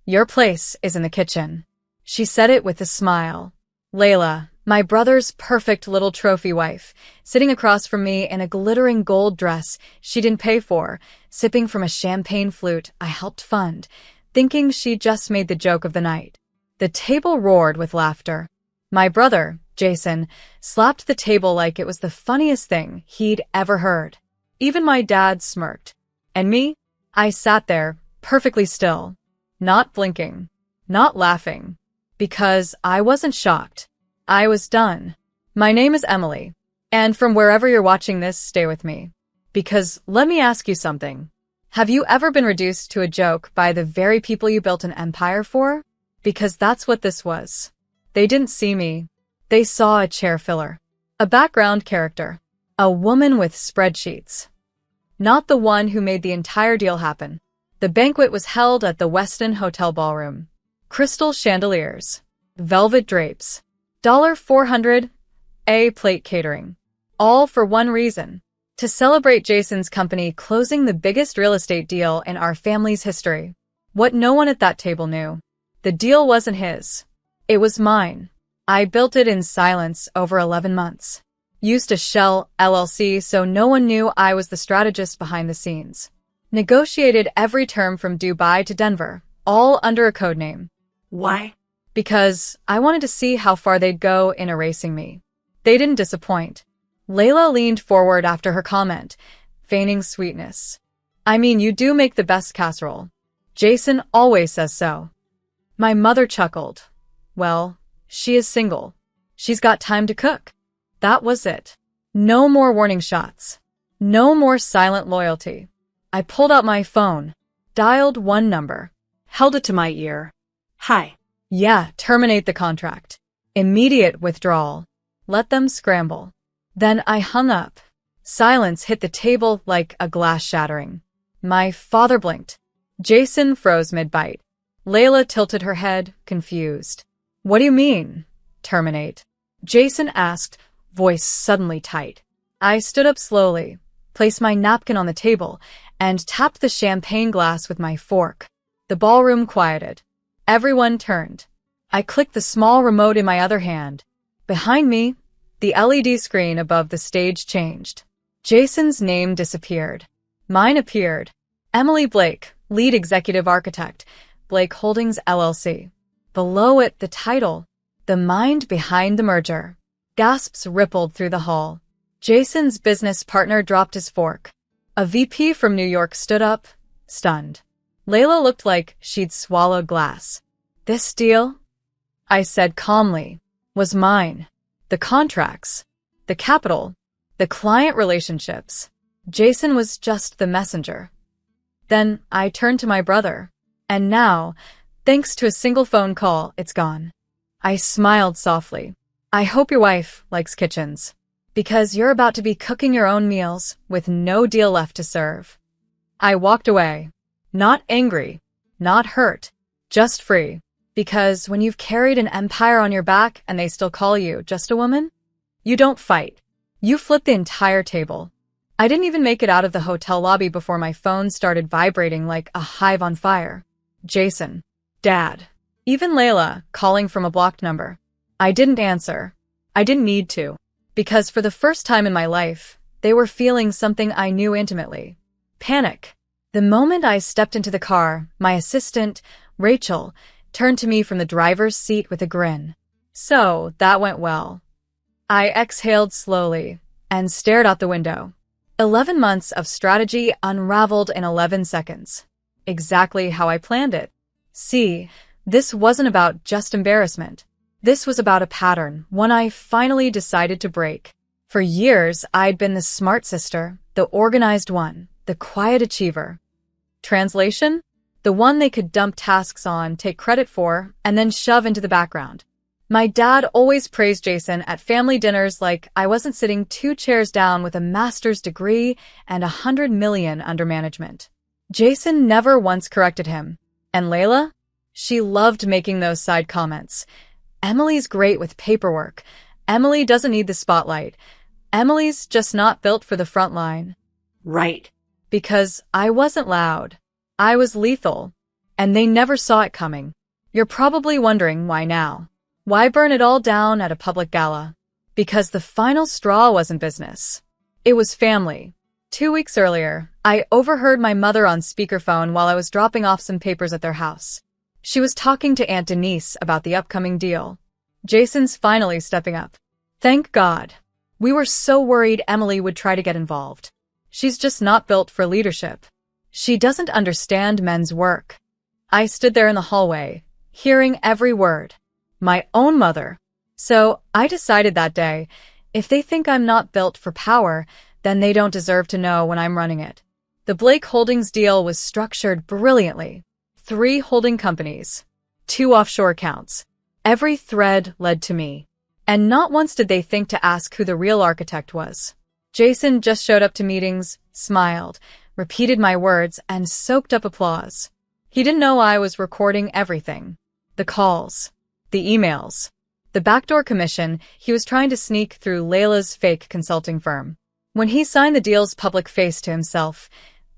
Your place is in the kitchen. She said it with a smile. Layla, my brother's perfect little trophy wife, sitting across from me in a glittering gold dress she didn't pay for, sipping from a champagne flute I helped fund, thinking she just made the joke of the night. The table roared with laughter. My brother, Jason, slapped the table like it was the funniest thing he'd ever heard. Even my dad smirked. And me? I sat there, perfectly still, not blinking, not laughing, because I wasn't shocked. I was done. My name is Emily, and from wherever you're watching this, stay with me. Because let me ask you something. Have you ever been reduced to a joke by the very people you built an empire for? Because that's what this was. They didn't see me. They saw a chair filler. A background character. A woman with spreadsheets. Not the one who made the entire deal happen. The banquet was held at the Westin Hotel Ballroom. Crystal chandeliers. Velvet drapes. $400 a plate catering. All for one reason. To celebrate Jason's company closing the biggest real estate deal in our family's history. What no one at that table knew. The deal wasn't his. It was mine. I built it in silence over 11 months. Used a shell LLC so no one knew I was the strategist behind the scenes. Negotiated every term from Dubai to Denver, all under a code name. Why? Because I wanted to see how far they'd go in erasing me. They didn't disappoint. Layla leaned forward after her comment, feigning sweetness. I mean, you do make the best casserole. Jason always says so. My mother chuckled. Well, she is single. She's got time to cook. That was it. No more warning shots. No more silent loyalty. I pulled out my phone, dialed one number, held it to my ear. Hi. Yeah, terminate the contract. Immediate withdrawal. Let them scramble. Then I hung up. Silence hit the table like a glass shattering. My father blinked. Jason froze mid-bite. Layla tilted her head, confused. What do you mean, terminate? Jason asked, voice suddenly tight. I stood up slowly, placed my napkin on the table, and tapped the champagne glass with my fork. The ballroom quieted. Everyone turned. I clicked the small remote in my other hand. Behind me, the LED screen above the stage changed. Jason's name disappeared. Mine appeared. Emily Blake, lead executive architect, Blake Holdings LLC. Below it, the title, The Mind Behind the Merger. Gasps rippled through the hall. Jason's business partner dropped his fork. A VP from New York stood up, stunned. Layla looked like she'd swallowed glass. This deal, I said calmly, was mine. The contracts, the capital, the client relationships. Jason was just the messenger. Then I turned to my brother. And now, thanks to a single phone call, it's gone. I smiled softly. I hope your wife likes kitchens. Because you're about to be cooking your own meals with no deal left to serve. I walked away. Not angry. Not hurt. Just free. Because when you've carried an empire on your back and they still call you just a woman, you don't fight. You flip the entire table. I didn't even make it out of the hotel lobby before my phone started vibrating like a hive on fire. Jason. Dad. Even Layla, calling from a blocked number. I didn't answer. I didn't need to. Because for the first time in my life, they were feeling something I knew intimately. Panic. The moment I stepped into the car, my assistant, Rachel, turned to me from the driver's seat with a grin. So, that went well. I exhaled slowly and stared out the window. 11 months of strategy unraveled in 11 seconds. Exactly how I planned it. See, this wasn't about just embarrassment. This was about a pattern, one I finally decided to break. For years, I'd been the smart sister, the organized one, the quiet achiever. Translation? The one they could dump tasks on, take credit for, and then shove into the background. My dad always praised Jason at family dinners like I wasn't sitting 2 chairs down with a master's degree and 100 million under management. Jason never once corrected him. And Layla? She loved making those side comments. Emily's great with paperwork. Emily doesn't need the spotlight. Emily's just not built for the front line. Right. Because I wasn't loud. I was lethal. And they never saw it coming. You're probably wondering why now. Why burn it all down at a public gala? Because the final straw wasn't business. It was family. 2 weeks earlier, I overheard my mother on speakerphone while I was dropping off some papers at their house. She was talking to Aunt Denise about the upcoming deal. Jason's finally stepping up. Thank God. We were so worried Emily would try to get involved. She's just not built for leadership. She doesn't understand men's work. I stood there in the hallway, hearing every word. My own mother. So I decided that day, if they think I'm not built for power, then they don't deserve to know when I'm running it. The Blake Holdings deal was structured brilliantly. 3 holding companies, 2 offshore accounts. Every thread led to me. And not once did they think to ask who the real architect was. Jason just showed up to meetings, smiled, repeated my words, and soaked up applause. He didn't know I was recording everything. The calls, the emails, the backdoor commission he was trying to sneak through Layla's fake consulting firm. When he signed the deal's public face to himself,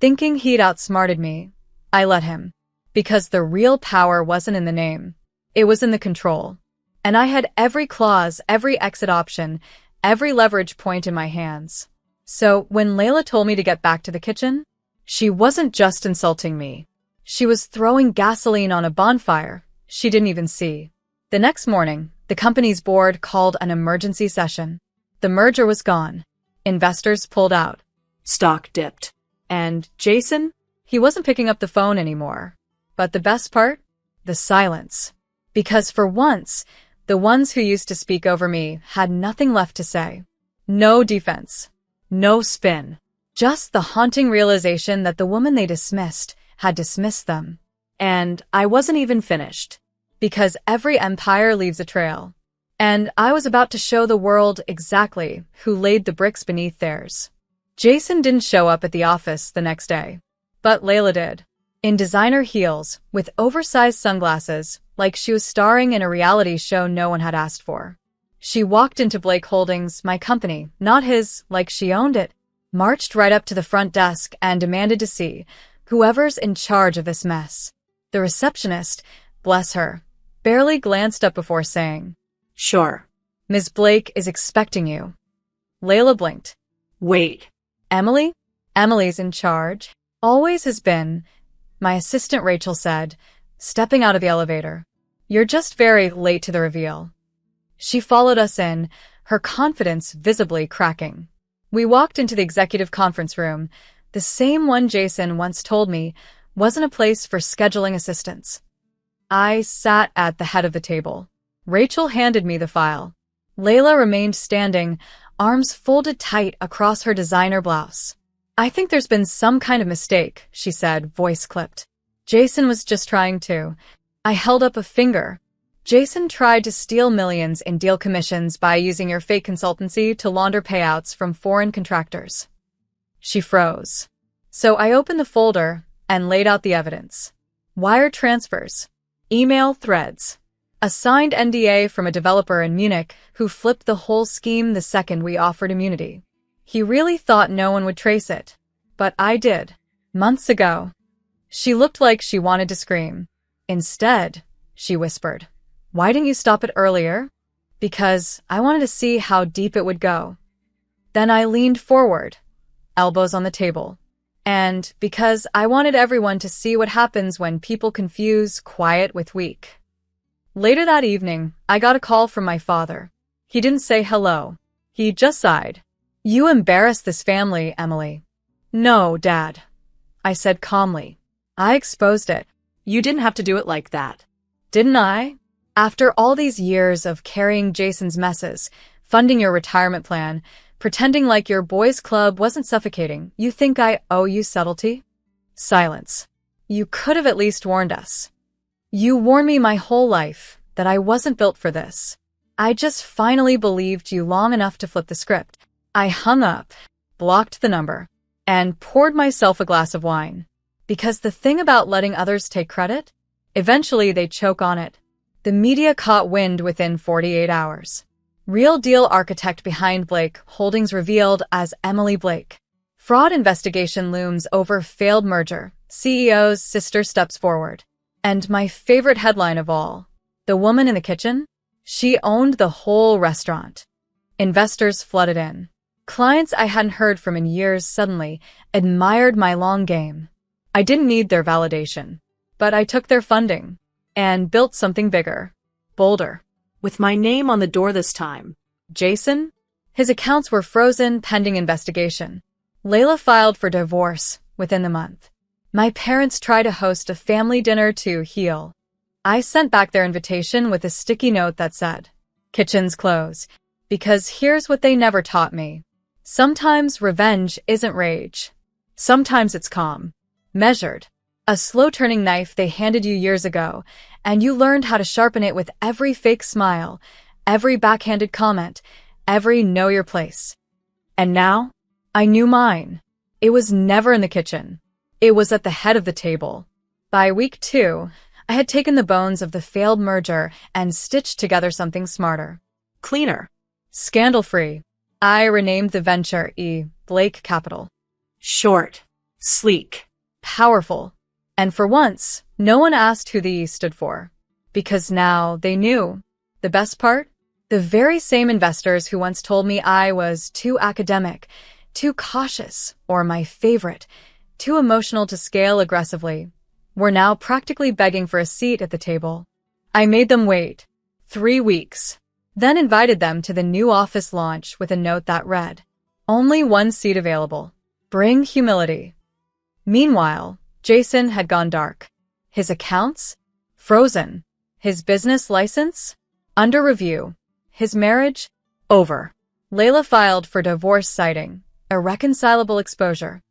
thinking he'd outsmarted me, I let him. Because the real power wasn't in the name. It was in the control. And I had every clause, every exit option, every leverage point in my hands. So when Layla told me to get back to the kitchen, she wasn't just insulting me. She was throwing gasoline on a bonfire she didn't even see. The next morning, the company's board called an emergency session. The merger was gone. Investors pulled out. Stock dipped. And Jason? He wasn't picking up the phone anymore. But the best part? The silence. Because for once, the ones who used to speak over me had nothing left to say. No defense. No spin. Just the haunting realization that the woman they dismissed had dismissed them. And I wasn't even finished. Because every empire leaves a trail. And I was about to show the world exactly who laid the bricks beneath theirs. Jason didn't show up at the office the next day. But Layla did. In designer heels, with oversized sunglasses, like she was starring in a reality show no one had asked for. She walked into Blake Holdings, my company, not his, like she owned it, marched right up to the front desk and demanded to see whoever's in charge of this mess. The receptionist, bless her, barely glanced up before saying, "Sure. Ms. Blake is expecting you." Layla blinked. "Wait. Emily? Emily's in charge. Always has been," my assistant Rachel said, stepping out of the elevator. "You're just very late to the reveal." She followed us in, her confidence visibly cracking. We walked into the executive conference room, the same one Jason once told me wasn't a place for scheduling assistants. I sat at the head of the table. Rachel handed me the file. Layla remained standing, arms folded tight across her designer blouse. "I think there's been some kind of mistake," she said, voice clipped. "Jason was just trying to." I held up a finger. "Jason tried to steal millions in deal commissions by using your fake consultancy to launder payouts from foreign contractors." She froze. So I opened the folder and laid out the evidence. Wire transfers. Email threads. A signed NDA from a developer in Munich who flipped the whole scheme the second we offered immunity. He really thought no one would trace it. But I did. Months ago. She looked like she wanted to scream. Instead, she whispered, "Why didn't you stop it earlier?" "Because I wanted to see how deep it would go." Then I leaned forward, elbows on the table. "And because I wanted everyone to see what happens when people confuse quiet with weak." Later that evening, I got a call from my father. He didn't say hello. He just sighed. "You embarrassed this family, Emily." "No, Dad," I said calmly. "I exposed it." "You didn't have to do it like that." "Didn't I? After all these years of carrying Jason's messes, funding your retirement plan, pretending like your boys' club wasn't suffocating, you think I owe you subtlety?" Silence. "You could have at least warned us. You warned me my whole life that I wasn't built for this. I just finally believed you long enough to flip the script." I hung up, blocked the number, and poured myself a glass of wine. Because the thing about letting others take credit? Eventually they choke on it. The media caught wind within 48 hours. Real deal architect behind Blake Holdings revealed as Emily Blake. Fraud investigation looms over failed merger. CEO's sister steps forward. And my favorite headline of all, the woman in the kitchen? She owned the whole restaurant. Investors flooded in. Clients I hadn't heard from in years suddenly admired my long game. I didn't need their validation, but I took their funding and built something bigger, bolder. With my name on the door this time. Jason? His accounts were frozen pending investigation. Layla filed for divorce within the month. My parents tried to host a family dinner to heal. I sent back their invitation with a sticky note that said, "Kitchens close," because here's what they never taught me. Sometimes revenge isn't rage. Sometimes it's calm, measured. A slow-turning knife they handed you years ago, and you learned how to sharpen it with every fake smile, every backhanded comment, every know your place. And now, I knew mine. It was never in the kitchen. It was at the head of the table. By week 2, I had taken the bones of the failed merger and stitched together something smarter. Cleaner. Scandal-free. I renamed the venture Blake Capital. Short. Sleek. Powerful. And for once, no one asked who the E stood for. Because now they knew. The best part? The very same investors who once told me I was too academic, too cautious, or my favorite, too emotional to scale aggressively, were now practically begging for a seat at the table. I made them wait 3 weeks, then invited them to the new office launch with a note that read, "Only 1 seat available. Bring humility." Meanwhile, Jason had gone dark. His accounts? Frozen. His business license? Under review. His marriage? Over. Layla filed for divorce citing irreconcilable exposure.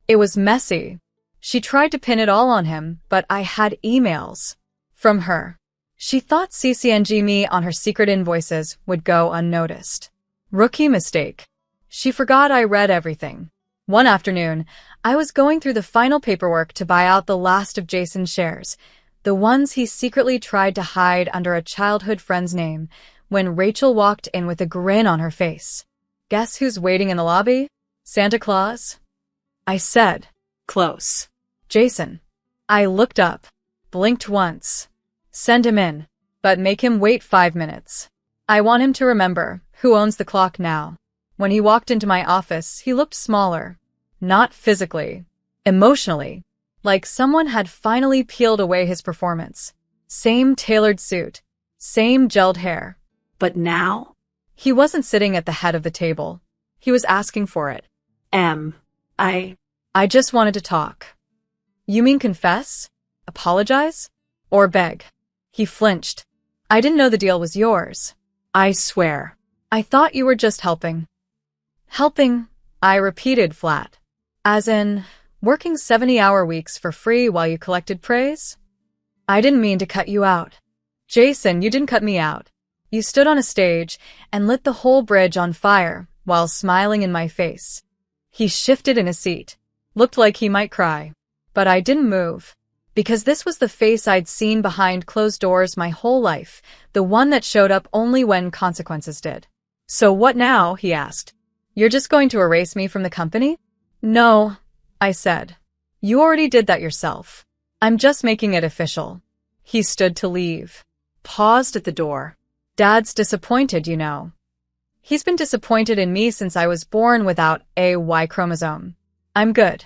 It was messy. She tried to pin it all on him, but I had emails from her. She thought CCNG me on her secret invoices would go unnoticed. Rookie mistake. She forgot I read everything. One afternoon, I was going through the final paperwork to buy out the last of Jason's shares, the ones he secretly tried to hide under a childhood friend's name, when Rachel walked in with a grin on her face. "Guess who's waiting in the lobby? Santa Claus?" I said. Close. "Jason." I looked up, blinked once. "Send him in, but make him wait 5 minutes. I want him to remember who owns the clock now." When he walked into my office, he looked smaller. Not physically, emotionally, like someone had finally peeled away his performance. Same tailored suit, same gelled hair. But now? He wasn't sitting at the head of the table. He was asking for it. I just wanted to talk." "You mean confess? Apologize? Or beg?" He flinched. "I didn't know the deal was yours." "I swear." "I thought you were just helping." "Helping," I repeated flat. "As in, working 70-hour weeks for free while you collected praise?" "I didn't mean to cut you out." "Jason, you didn't cut me out. You stood on a stage and lit the whole bridge on fire while smiling in my face." He shifted in his seat. Looked like he might cry. But I didn't move. Because this was the face I'd seen behind closed doors my whole life, the one that showed up only when consequences did. "So what now?" he asked. "You're just going to erase me from the company?" "No," I said. "You already did that yourself. I'm just making it official." He stood to leave. Paused at the door. "Dad's disappointed, you know. He's been disappointed in me since I was born without a Y chromosome. I'm good."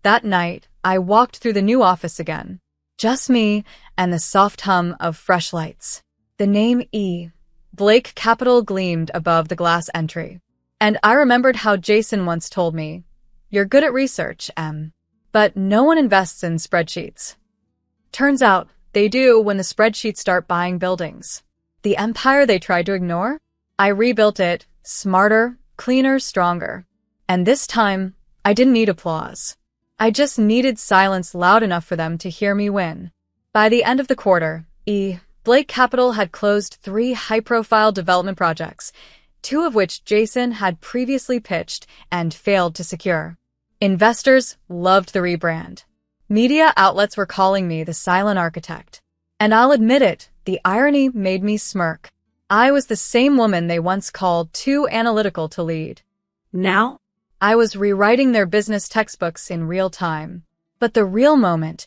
That night, I walked through the new office again. Just me and the soft hum of fresh lights. The name Blake Capital gleamed above the glass entry. And I remembered how Jason once told me, "You're good at research, Em. But no one invests in spreadsheets." Turns out, they do when the spreadsheets start buying buildings. The empire they tried to ignore? I rebuilt it, smarter, cleaner, stronger. And this time, I didn't need applause. I just needed silence loud enough for them to hear me win. By the end of the quarter, Blake Capital had closed 3 high-profile development projects, 2 of which Jason had previously pitched and failed to secure. Investors loved the rebrand. Media outlets were calling me the silent architect. And I'll admit it, the irony made me smirk. I was the same woman they once called too analytical to lead. Now? I was rewriting their business textbooks in real time. But the real moment,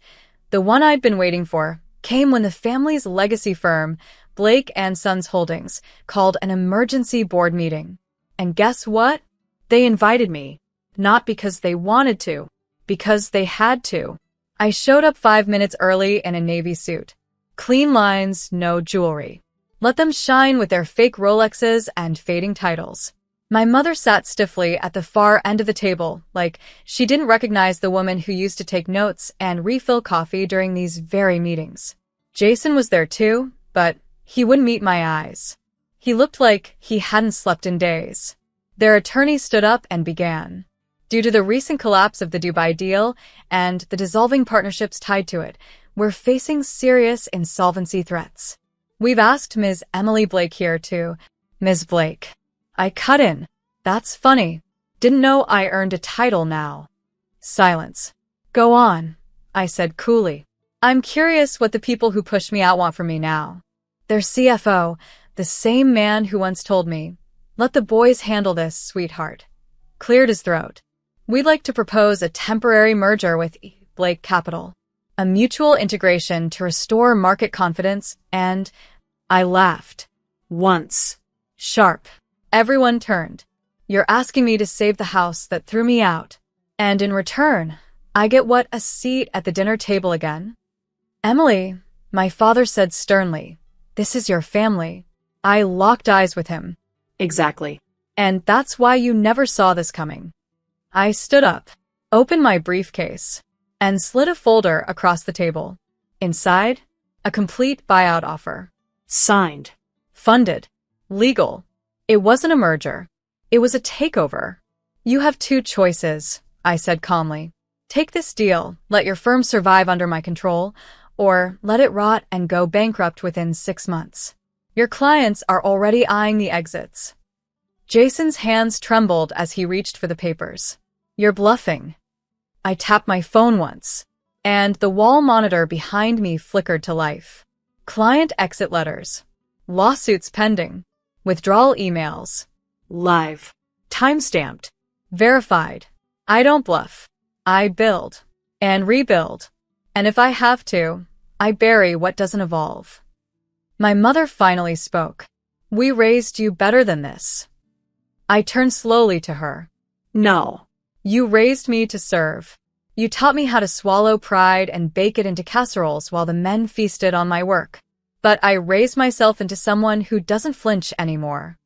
The one I'd been waiting for came when the family's legacy firm, Blake and Sons Holdings, called an emergency board meeting. And guess what? They invited me. Not because they wanted to, because they had to. I showed up 5 minutes early in a navy suit. Clean lines, no jewelry. Let them shine with their fake Rolexes and fading titles. My mother sat stiffly at the far end of the table, like she didn't recognize the woman who used to take notes and refill coffee during these very meetings. Jason was there too, but he wouldn't meet my eyes. He looked like he hadn't slept in days. Their attorney stood up and began. Due to the recent collapse of the Dubai deal and the dissolving partnerships tied to it, we're facing serious insolvency threats. We've asked Ms. Emily Blake here to... Ms. Blake. I cut in. That's funny. Didn't know I earned a title now. Silence. Go on, I said coolly. I'm curious what the people who pushed me out want from me now. Their CFO, the same man who once told me, "Let the boys handle this, sweetheart," cleared his throat. We'd like to propose a temporary merger with Blake Capital, a mutual integration to restore market confidence, and I laughed. Once. Sharp. Everyone turned. You're asking me to save the house that threw me out, and in return, I get what, a seat at the dinner table again? Emily, my father said sternly, this is your family. I locked eyes with him. Exactly. And that's why you never saw this coming. I stood up, opened my briefcase, and slid a folder across the table. Inside, a complete buyout offer. Signed. Funded. Legal. It wasn't a merger. It was a takeover. You have 2 choices, I said calmly. Take this deal, let your firm survive under my control, or let it rot and go bankrupt within 6 months. Your clients are already eyeing the exits. Jason's hands trembled as he reached for the papers. You're bluffing. I tapped my phone once, and the wall monitor behind me flickered to life. Client exit letters. Lawsuits pending. Withdrawal emails. Live. Timestamped. Verified. I don't bluff. I build. And rebuild. And if I have to, I bury what doesn't evolve. My mother finally spoke. We raised you better than this. I turned slowly to her. No. You raised me to serve. You taught me how to swallow pride and bake it into casseroles while the men feasted on my work. But I raised myself into someone who doesn't flinch anymore.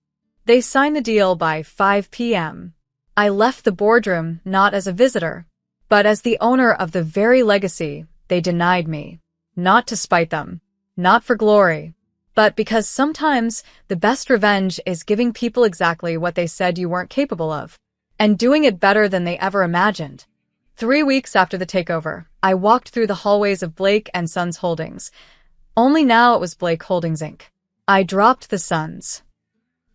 They signed the deal by 5 p.m. I left the boardroom not as a visitor, but as the owner of the very legacy they denied me. Not to spite them, not for glory, but because sometimes the best revenge is giving people exactly what they said you weren't capable of, and doing it better than they ever imagined. 3 weeks after the takeover, I walked through the hallways of Blake and Sons Holdings. Only now it was Blake Holdings, Inc. I dropped the Sons.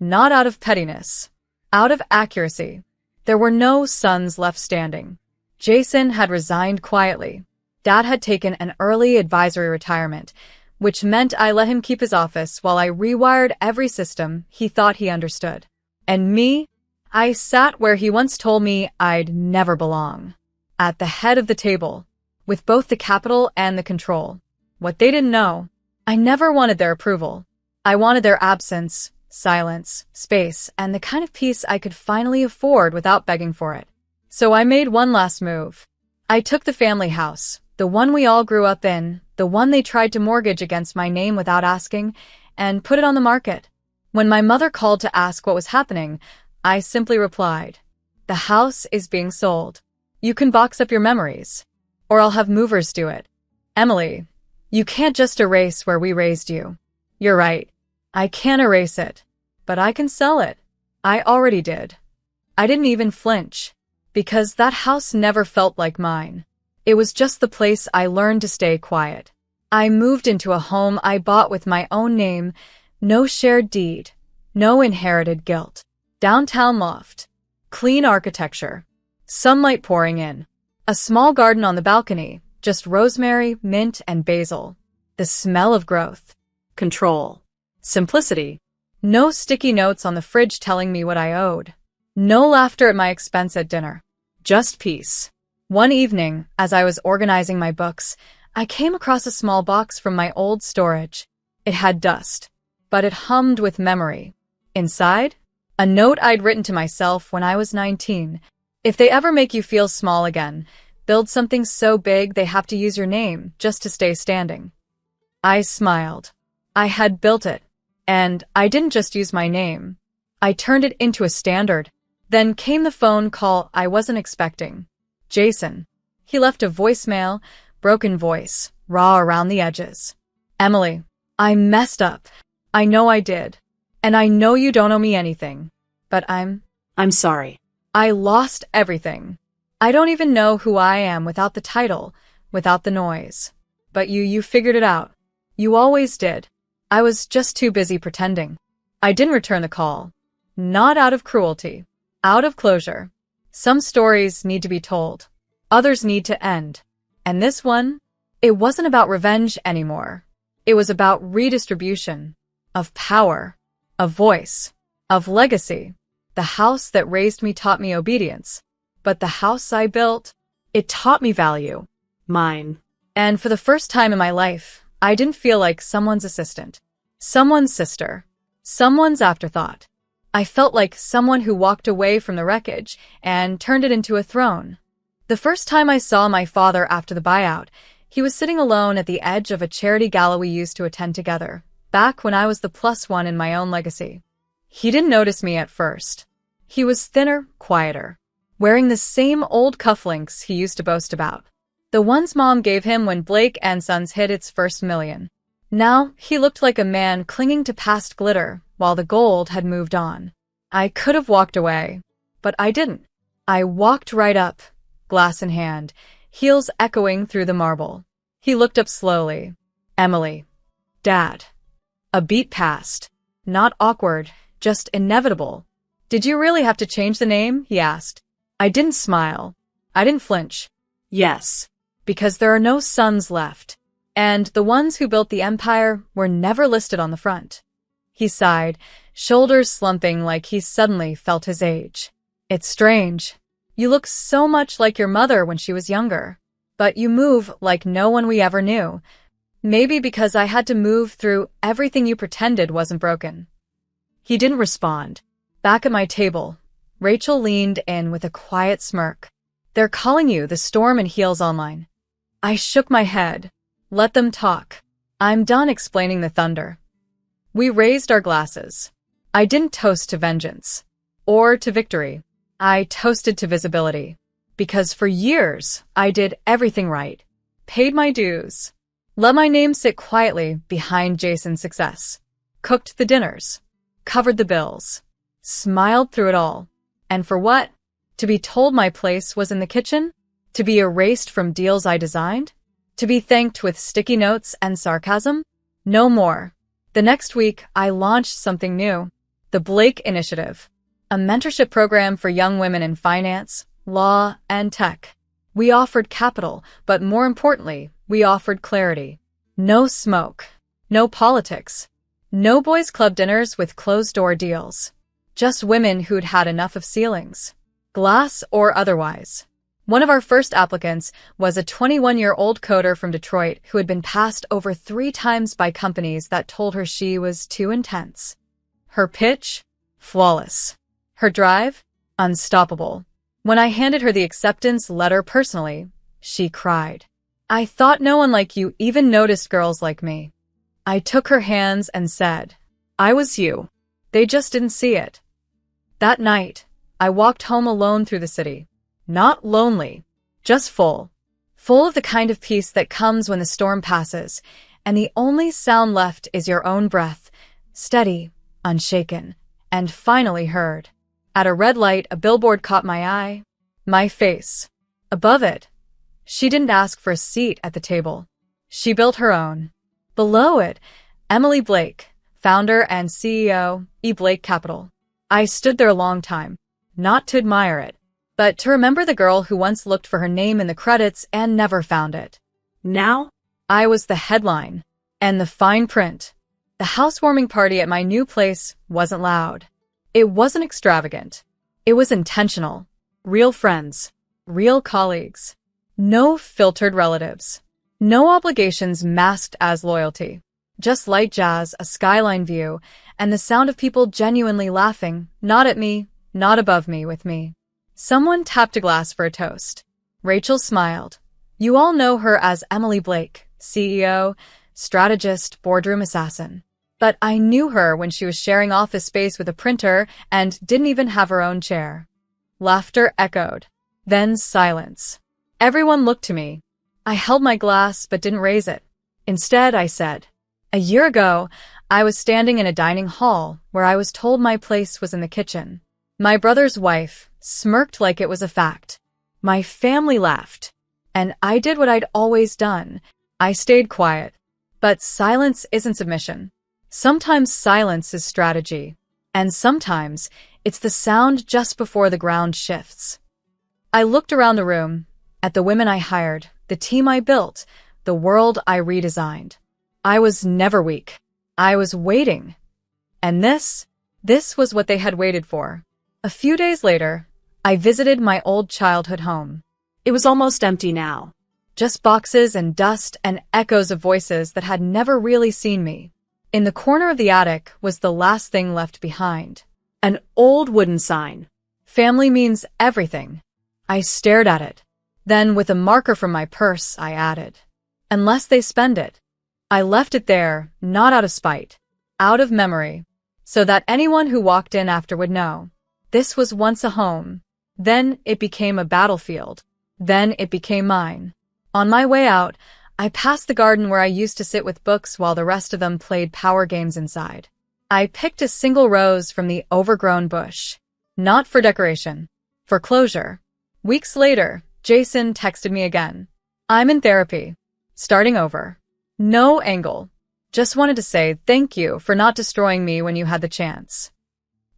Not out of pettiness. Out of accuracy. There were no sons left standing. Jason had resigned quietly. Dad had taken an early advisory retirement, which meant I let him keep his office while I rewired every system he thought he understood. And me? I sat where he once told me I'd never belong. At the head of the table, with both the capital and the control. What they didn't know, I never wanted their approval. I wanted their absence, silence, space, and the kind of peace I could finally afford without begging for it. So I made one last move. I took the family house, the one we all grew up in, the one they tried to mortgage against my name without asking, and put it on the market. When my mother called to ask what was happening, I simply replied, "The house is being sold. You can box up your memories, or I'll have movers do it. Emily, you can't just erase where we raised you. You're right. I can't erase it, but I can sell it. I already did." I didn't even flinch, because that house never felt like mine. It was just the place I learned to stay quiet. I moved into a home I bought with my own name, no shared deed, no inherited guilt. Downtown loft, clean architecture, sunlight pouring in, a small garden on the balcony, just rosemary, mint, and basil. The smell of growth. Control. Simplicity. No sticky notes on the fridge telling me what I owed. No laughter at my expense at dinner. Just peace. One evening, as I was organizing my books, I came across a small box from my old storage. It had dust, but it hummed with memory. Inside, a note I'd written to myself when I was 19. If they ever make you feel small again, build something so big they have to use your name just to stay standing. I smiled. I had built it, and I didn't just use my name. I turned it into a standard. Then came the phone call I wasn't expecting. Jason. He left a voicemail, broken voice, raw around the edges. Emily, I messed up. I know I did. And I know you don't owe me anything. But I'm sorry. I lost everything. I don't even know who I am without the title, without the noise. But you figured it out. You always did. I was just too busy pretending. I didn't return the call. Not out of cruelty. Out of closure. Some stories need to be told. Others need to end. And this one? It wasn't about revenge anymore. It was about redistribution. Of power. Of voice. Of legacy. The house that raised me taught me obedience. But the house I built, it taught me value. Mine. And for the first time in my life, I didn't feel like someone's assistant. Someone's sister. Someone's afterthought. I felt like someone who walked away from the wreckage and turned it into a throne. The first time I saw my father after the buyout, he was sitting alone at the edge of a charity gala we used to attend together, back when I was the +1 in my own legacy. He didn't notice me at first. He was thinner, quieter, wearing the same old cufflinks he used to boast about. The ones Mom gave him when Blake and Sons hit its first million. Now, he looked like a man clinging to past glitter while the gold had moved on. I could have walked away, but I didn't. I walked right up, glass in hand, heels echoing through the marble. He looked up slowly. Emily. Dad. A beat passed. Not awkward, just inevitable. Did you really have to change the name? He asked. I didn't smile. I didn't flinch. Yes. Because there are no sons left. And the ones who built the empire were never listed on the front. He sighed, shoulders slumping like he suddenly felt his age. It's strange. You look so much like your mother when she was younger. But you move like no one we ever knew. Maybe because I had to move through everything you pretended wasn't broken. He didn't respond. Back at my table, Rachel leaned in with a quiet smirk. They're calling you the Storm and Heels online. I shook my head. Let them talk. I'm done explaining the thunder. We raised our glasses. I didn't toast to vengeance. Or to victory. I toasted to visibility. Because for years, I did everything right. Paid my dues. Let my name sit quietly behind Jason's success. Cooked the dinners. Covered the bills. Smiled through it all. And for what? To be told my place was in the kitchen? To be erased from deals I designed? To be thanked with sticky notes and sarcasm? No more. The next week, I launched something new. The Blake Initiative. A mentorship program for young women in finance, law, and tech. We offered capital, but more importantly, we offered clarity. No smoke. No politics. No boys' club dinners with closed-door deals. Just women who'd had enough of ceilings. Glass or otherwise. One of our first applicants was a 21-year-old coder from Detroit who had been passed over 3 times by companies that told her she was too intense. Her pitch? Flawless. Her drive? Unstoppable. When I handed her the acceptance letter personally, she cried. I thought no one like you even noticed girls like me. I took her hands and said, I was you. They just didn't see it. That night, I walked home alone through the city. Not lonely, just full. Full of the kind of peace that comes when the storm passes, and the only sound left is your own breath, steady, unshaken, and finally heard. At a red light, a billboard caught my eye. My face. Above it. She didn't ask for a seat at the table. She built her own. Below it, Emily Blake, founder and CEO, E. Blake Capital. I stood there a long time, not to admire it, but to remember the girl who once looked for her name in the credits and never found it. Now, I was the headline. And the fine print. The housewarming party at my new place wasn't loud. It wasn't extravagant. It was intentional. Real friends. Real colleagues. No filtered relatives. No obligations masked as loyalty. Just light jazz, a skyline view, and the sound of people genuinely laughing, not at me, not above me, with me. Someone tapped a glass for a toast. Rachel smiled. You all know her as Emily Blake, CEO, strategist, boardroom assassin. But I knew her when she was sharing office space with a printer and didn't even have her own chair. Laughter echoed. Then silence. Everyone looked to me. I held my glass but didn't raise it. Instead, I said, a year ago, I was standing in a dining hall where I was told my place was in the kitchen. My brother's wife smirked like it was a fact. My family laughed. And I did what I'd always done. I stayed quiet. But silence isn't submission. Sometimes silence is strategy. And sometimes it's the sound just before the ground shifts. I looked around the room, at the women I hired, the team I built, the world I redesigned. I was never weak. I was waiting. And this was what they had waited for. A few days later, I visited my old childhood home. It was almost empty now. Just boxes and dust and echoes of voices that had never really seen me. In the corner of the attic was the last thing left behind. An old wooden sign. Family means everything. I stared at it. Then, with a marker from my purse, I added, unless they spend it. I left it there, not out of spite, out of memory, so that anyone who walked in after would know. This was once a home. Then it became a battlefield. Then it became mine. On my way out, I passed the garden where I used to sit with books while the rest of them played power games inside. I picked a single rose from the overgrown bush. Not for decoration. For closure. Weeks later, Jason texted me again. I'm in therapy. Starting over. No angle. Just wanted to say thank you for not destroying me when you had the chance.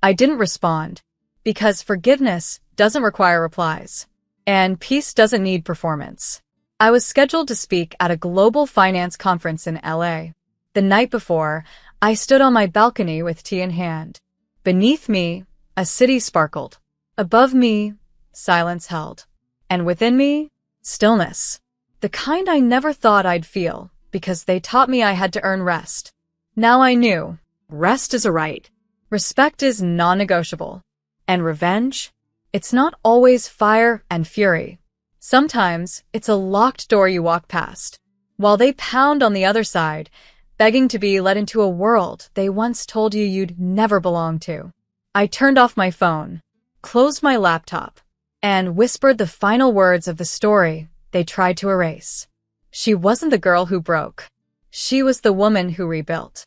I didn't respond. Because forgiveness doesn't require replies. And peace doesn't need performance. I was scheduled to speak at a global finance conference in LA. The night before, I stood on my balcony with tea in hand. Beneath me, a city sparkled. Above me, silence held. And within me, stillness. The kind I never thought I'd feel, because they taught me I had to earn rest. Now I knew. Rest is a right. Respect is non-negotiable. And revenge? It's not always fire and fury. Sometimes it's a locked door you walk past, while they pound on the other side, begging to be let into a world they once told you you'd never belong to. I turned off my phone, closed my laptop, and whispered the final words of the story they tried to erase. She wasn't the girl who broke. She was the woman who rebuilt.